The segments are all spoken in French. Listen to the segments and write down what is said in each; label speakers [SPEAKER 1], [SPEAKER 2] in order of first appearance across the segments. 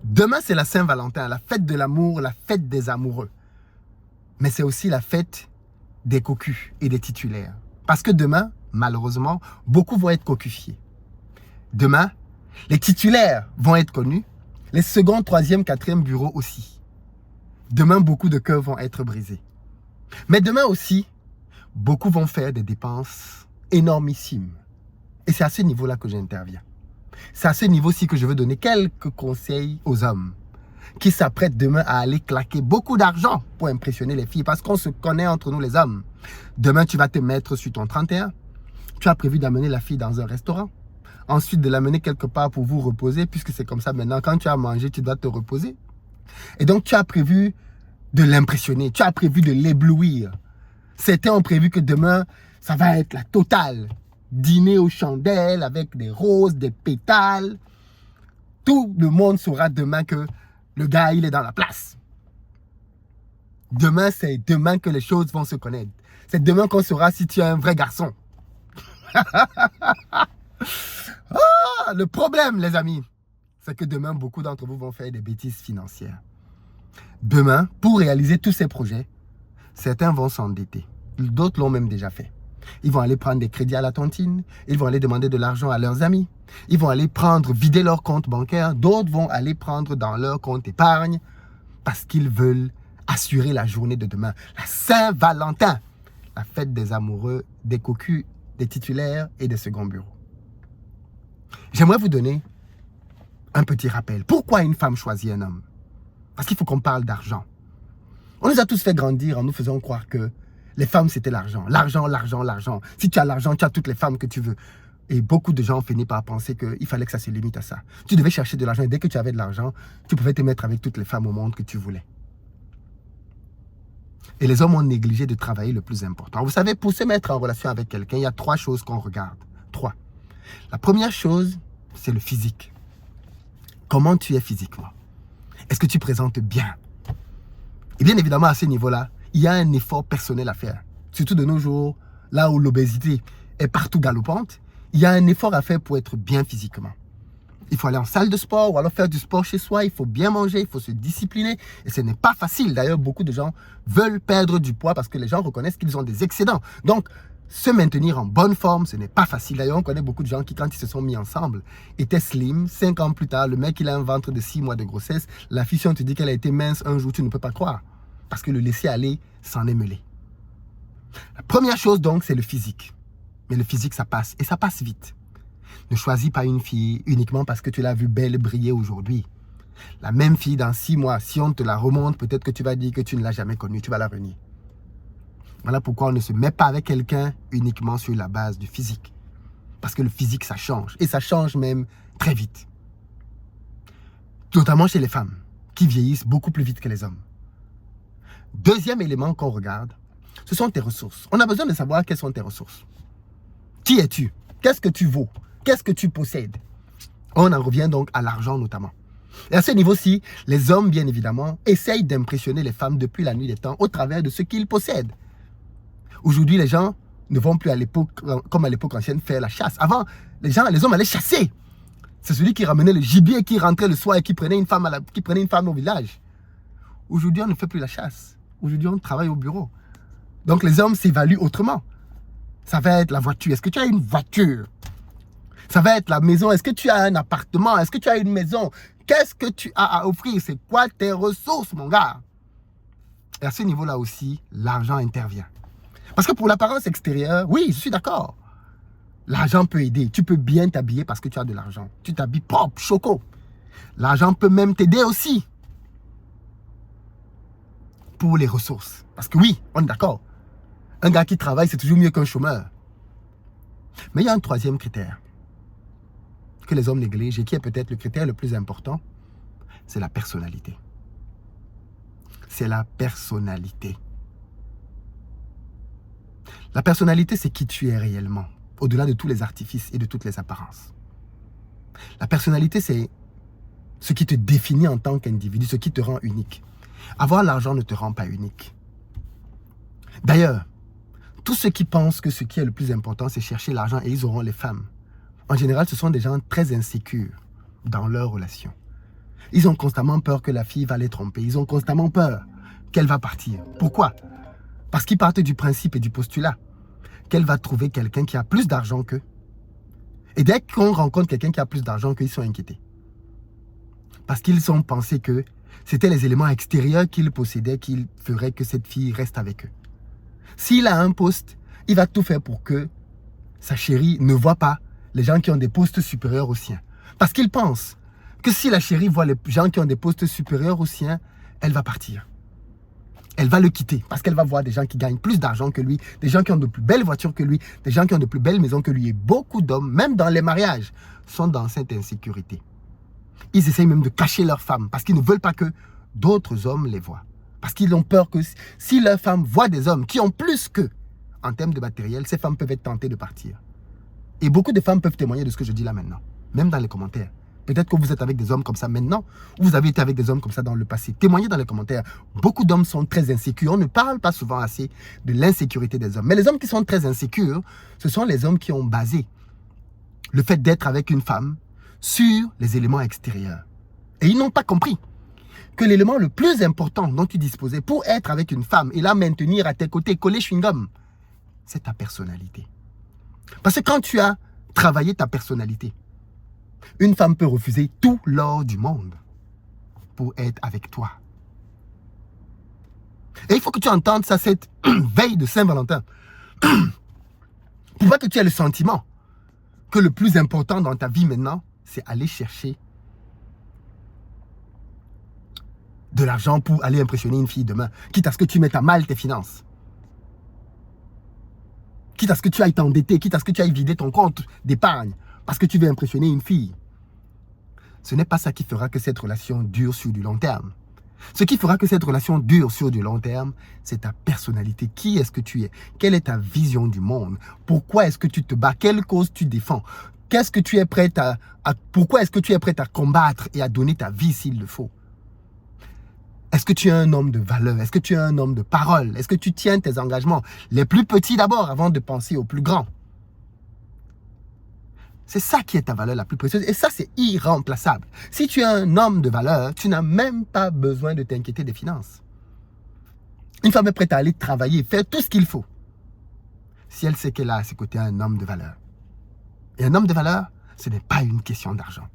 [SPEAKER 1] Demain, c'est la Saint-Valentin, la fête de l'amour, la fête des amoureux. Mais c'est aussi la fête des cocus et des titulaires. Parce que demain, malheureusement, beaucoup vont être cocufiés. Demain, les titulaires vont être connus, les second, troisième, quatrième bureaux aussi. Demain, beaucoup de cœurs vont être brisés. Mais demain aussi, beaucoup vont faire des dépenses énormissimes. Et c'est à ce niveau-là que j'interviens. C'est à ce niveau-ci que je veux donner quelques conseils aux hommes qui s'apprêtent demain à aller claquer beaucoup d'argent pour impressionner les filles. Parce qu'on se connaît entre nous les hommes. Demain, tu vas te mettre sur ton 31. Tu as prévu d'amener la fille dans un restaurant. Ensuite, de l'amener quelque part pour vous reposer, puisque c'est comme ça maintenant. Quand tu as mangé, tu dois te reposer. Et donc, tu as prévu de l'impressionner. Tu as prévu de l'éblouir. Certains ont prévu que demain, ça va être la totale. Dîner aux chandelles avec des roses, des pétales. Tout le monde saura demain que le gars, il est dans la place. Demain, c'est demain que les choses vont se connaître. C'est demain qu'on saura si tu es un vrai garçon. Le problème, les amis, c'est que demain, beaucoup d'entre vous vont faire des bêtises financières. Demain, pour réaliser tous ces projets, certains vont s'endetter. D'autres l'ont même déjà fait. Ils vont aller prendre des crédits à la tontine. Ils vont aller demander de l'argent à leurs amis. Ils vont aller vider leur compte bancaire. D'autres vont aller prendre dans leur compte épargne parce qu'ils veulent assurer la journée de demain. La Saint-Valentin, la fête des amoureux, des cocus, des titulaires et des seconds bureaux. J'aimerais vous donner un petit rappel. Pourquoi une femme choisit un homme? Parce qu'il faut qu'on parle d'argent. On nous a tous fait grandir en nous faisant croire que les femmes, c'était l'argent. L'argent, l'argent, l'argent. Si tu as l'argent, tu as toutes les femmes que tu veux. Et beaucoup de gens ont fini par penser qu'il fallait que ça se limite à ça. Tu devais chercher de l'argent et dès que tu avais de l'argent, tu pouvais te mettre avec toutes les femmes au monde que tu voulais. Et les hommes ont négligé de travailler le plus important. Vous savez, pour se mettre en relation avec quelqu'un, il y a 3 choses qu'on regarde. 3. La première chose, c'est le physique. Comment tu es physiquement? Est-ce que tu présentes bien? Et bien évidemment, à ce niveau-là, il y a un effort personnel à faire. Surtout de nos jours, là où l'obésité est partout galopante, il y a un effort à faire pour être bien physiquement. Il faut aller en salle de sport ou alors faire du sport chez soi. Il faut bien manger, il faut se discipliner. Et ce n'est pas facile. D'ailleurs, beaucoup de gens veulent perdre du poids parce que les gens reconnaissent qu'ils ont des excédents. Donc, se maintenir en bonne forme, ce n'est pas facile. D'ailleurs, on connaît beaucoup de gens qui, quand ils se sont mis ensemble, étaient slim. 5 ans plus tard, le mec, il a un ventre de 6 mois de grossesse. La fille, si on te dit qu'elle a été mince un jour, tu ne peux pas croire. Parce que le laisser aller s'en est mêlé. La première chose donc, c'est le physique. Mais le physique, ça passe. Et ça passe vite. Ne choisis pas une fille uniquement parce que tu l'as vue belle briller aujourd'hui. La même fille, dans 6 mois, si on te la remonte, peut-être que tu vas dire que tu ne l'as jamais connue. Tu vas la renier. Voilà pourquoi on ne se met pas avec quelqu'un uniquement sur la base du physique. Parce que le physique, ça change. Et ça change même très vite. Notamment chez les femmes, qui vieillissent beaucoup plus vite que les hommes. Deuxième élément qu'on regarde, ce sont tes ressources. On a besoin de savoir quelles sont tes ressources. Qui es-tu? Qu'est-ce que tu vaux? Qu'est-ce que tu possèdes? On en revient donc à l'argent notamment. Et à ce niveau-ci, les hommes, bien évidemment, essayent d'impressionner les femmes depuis la nuit des temps au travers de ce qu'ils possèdent. Aujourd'hui, les gens ne vont plus à l'époque, comme à l'époque ancienne, faire la chasse. Avant, les hommes allaient chasser. C'est celui qui ramenait le gibier, qui rentrait le soir et qui prenait une femme au village. Aujourd'hui, on ne fait plus la chasse. Aujourd'hui, on travaille au bureau. Donc, les hommes s'évaluent autrement. Ça va être la voiture. Est-ce que tu as une voiture? Ça va être la maison. Est-ce que tu as un appartement? Est-ce que tu as une maison? Qu'est-ce que tu as à offrir? C'est quoi tes ressources, mon gars? Et à ce niveau-là aussi, l'argent intervient. Parce que pour l'apparence extérieure, oui, je suis d'accord. L'argent peut aider. Tu peux bien t'habiller parce que tu as de l'argent. Tu t'habilles propre, choco. L'argent peut même t'aider aussi. Pour les ressources. Parce que oui, on est d'accord. Un gars qui travaille, c'est toujours mieux qu'un chômeur. Mais il y a un 3e critère que les hommes négligent et qui est peut-être le critère le plus important, c'est la personnalité. C'est la personnalité. La personnalité, c'est qui tu es réellement, au-delà de tous les artifices et de toutes les apparences. La personnalité, c'est ce qui te définit en tant qu'individu, ce qui te rend unique. Avoir l'argent ne te rend pas unique. D'ailleurs, tous ceux qui pensent que ce qui est le plus important, c'est chercher l'argent et ils auront les femmes. En général, ce sont des gens très insécures dans leurs relations. Ils ont constamment peur que la fille va les tromper. Ils ont constamment peur qu'elle va partir. Pourquoi? Parce qu'ils partent du principe et du postulat qu'elle va trouver quelqu'un qui a plus d'argent qu'eux. Et dès qu'on rencontre quelqu'un qui a plus d'argent qu'eux, ils sont inquiétés. Parce qu'ils ont pensé que c'était les éléments extérieurs qu'il possédait qui feraient que cette fille reste avec eux. S'il a un poste, il va tout faire pour que sa chérie ne voit pas les gens qui ont des postes supérieurs aux siens. Parce qu'il pense que si la chérie voit les gens qui ont des postes supérieurs aux siens, elle va partir. Elle va le quitter parce qu'elle va voir des gens qui gagnent plus d'argent que lui, des gens qui ont de plus belles voitures que lui, des gens qui ont de plus belles maisons que lui. Et beaucoup d'hommes, même dans les mariages, sont dans cette insécurité. Ils essayent même de cacher leurs femmes parce qu'ils ne veulent pas que d'autres hommes les voient. Parce qu'ils ont peur que si leurs femmes voient des hommes qui ont plus qu'eux en termes de matériel, ces femmes peuvent être tentées de partir. Et beaucoup de femmes peuvent témoigner de ce que je dis là maintenant, même dans les commentaires. Peut-être que vous êtes avec des hommes comme ça maintenant, ou vous avez été avec des hommes comme ça dans le passé. Témoignez dans les commentaires. Beaucoup d'hommes sont très insécures. On ne parle pas souvent assez de l'insécurité des hommes. Mais les hommes qui sont très insécures, ce sont les hommes qui ont basé le fait d'être avec une femme sur les éléments extérieurs. Et ils n'ont pas compris que l'élément le plus important dont tu disposais pour être avec une femme et la maintenir à tes côtés, coller chewing-gum, c'est ta personnalité. Parce que quand tu as travaillé ta personnalité, une femme peut refuser tout l'or du monde pour être avec toi. Et il faut que tu entendes ça cette veille de Saint-Valentin. Pour pas que tu aies le sentiment que le plus important dans ta vie maintenant, c'est aller chercher de l'argent pour aller impressionner une fille demain. Quitte à ce que tu mettes à mal tes finances. Quitte à ce que tu ailles t'endetter, quitte à ce que tu ailles vider ton compte d'épargne parce que tu veux impressionner une fille. Ce n'est pas ça qui fera que cette relation dure sur du long terme. Ce qui fera que cette relation dure sur du long terme, c'est ta personnalité. Qui est-ce que tu es? Quelle est ta vision du monde? Pourquoi est-ce que tu te bats? Quelle cause tu défends? Qu'est-ce que tu es prêt pourquoi est-ce que tu es prêt à combattre et à donner ta vie s'il le faut? Est-ce que tu es un homme de valeur? Est-ce que tu es un homme de parole? Est-ce que tu tiens tes engagements? Les plus petits d'abord avant de penser aux plus grands. C'est ça qui est ta valeur la plus précieuse. Et ça, c'est irremplaçable. Si tu es un homme de valeur, tu n'as même pas besoin de t'inquiéter des finances. Une femme est prête à aller travailler, faire tout ce qu'il faut. Si elle sait qu'elle a à ses côtés un homme de valeur. Et un homme de valeur, ce n'est pas une question d'argent.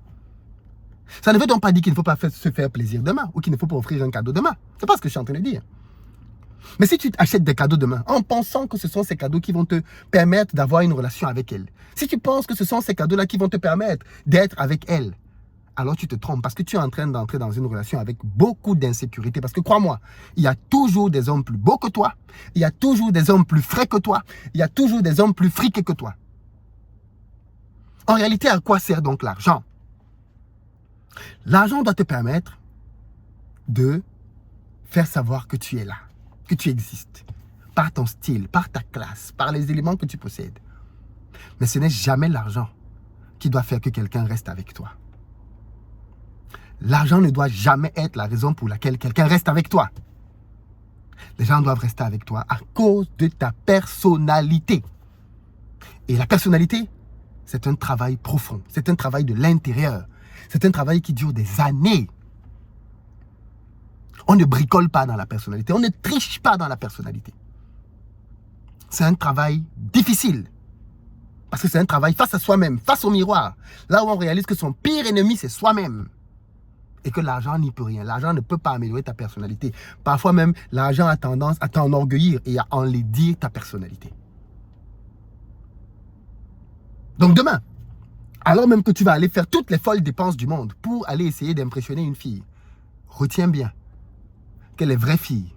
[SPEAKER 1] Ça ne veut donc pas dire qu'il ne faut pas se faire plaisir demain ou qu'il ne faut pas offrir un cadeau demain. Ce n'est pas ce que je suis en train de dire. Mais si tu achètes des cadeaux demain en pensant que ce sont ces cadeaux qui vont te permettre d'avoir une relation avec elle, si tu penses que ce sont ces cadeaux-là qui vont te permettre d'être avec elle, alors tu te trompes parce que tu es en train d'entrer dans une relation avec beaucoup d'insécurité. Parce que crois-moi, il y a toujours des hommes plus beaux que toi, il y a toujours des hommes plus frais que toi, il y a toujours des hommes plus friqués que toi. En réalité, à quoi sert donc l'argent? L'argent doit te permettre de faire savoir que tu es là, que tu existes, par ton style, par ta classe, par les éléments que tu possèdes. Mais ce n'est jamais l'argent qui doit faire que quelqu'un reste avec toi. L'argent ne doit jamais être la raison pour laquelle quelqu'un reste avec toi. Les gens doivent rester avec toi à cause de ta personnalité. Et la personnalité, c'est un travail profond, c'est un travail de l'intérieur. C'est un travail qui dure des années. On ne bricole pas dans la personnalité. On ne triche pas dans la personnalité. C'est un travail difficile. Parce que c'est un travail face à soi-même, face au miroir. Là où on réalise que son pire ennemi, c'est soi-même. Et que l'argent n'y peut rien. L'argent ne peut pas améliorer ta personnalité. Parfois même, l'argent a tendance à t'enorgueillir et à enlaidir ta personnalité. Donc demain, alors même que tu vas aller faire toutes les folles dépenses du monde pour aller essayer d'impressionner une fille, retiens bien que les vraies filles,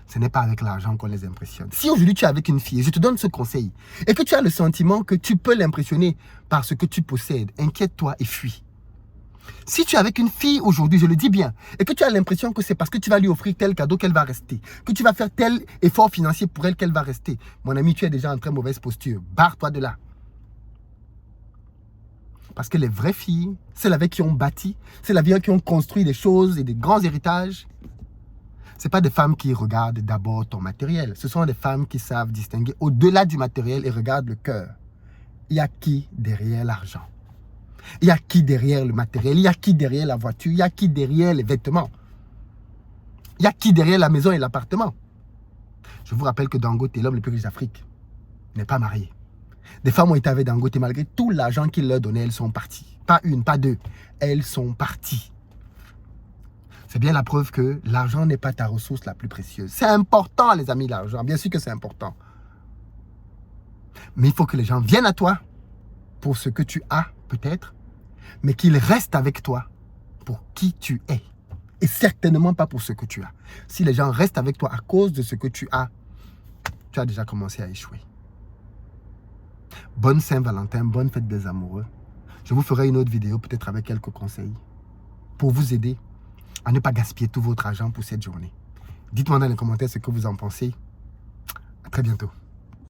[SPEAKER 1] ce n'est pas avec l'argent qu'on les impressionne. Si aujourd'hui tu es avec une fille, je te donne ce conseil, et que tu as le sentiment que tu peux l'impressionner par ce que tu possèdes, inquiète-toi et fuis. Si tu es avec une fille aujourd'hui, je le dis bien, et que tu as l'impression que c'est parce que tu vas lui offrir tel cadeau qu'elle va rester, que tu vas faire tel effort financier pour elle qu'elle va rester, mon ami, tu es déjà en très mauvaise posture. Barre-toi de là. Parce que les vraies filles, celles avec qui on bâtit, celles avec qui on construit des choses et des grands héritages, ce n'est pas des femmes qui regardent d'abord ton matériel. Ce sont des femmes qui savent distinguer au-delà du matériel et regardent le cœur. Il y a qui derrière l'argent? Il y a qui derrière le matériel? Il y a qui derrière la voiture? Il y a qui derrière les vêtements? Il y a qui derrière la maison et l'appartement? Je vous rappelle que Dangote est l'homme le plus riche d'Afrique. Il n'est pas marié. Des femmes ont été avec Dangote, malgré tout l'argent qu'il leur donnait, elles sont parties. Pas une, pas deux. Elles sont parties. C'est bien la preuve que l'argent n'est pas ta ressource la plus précieuse. C'est important, les amis, l'argent. Bien sûr que c'est important. Mais il faut que les gens viennent à toi pour ce que tu as, peut-être, mais qu'ils restent avec toi pour qui tu es. Et certainement pas pour ce que tu as. Si les gens restent avec toi à cause de ce que tu as déjà commencé à échouer. Bonne Saint-Valentin, bonne fête des amoureux. Je vous ferai une autre vidéo, peut-être avec quelques conseils, pour vous aider à ne pas gaspiller tout votre argent pour cette journée. Dites-moi dans les commentaires ce que vous en pensez. À très bientôt.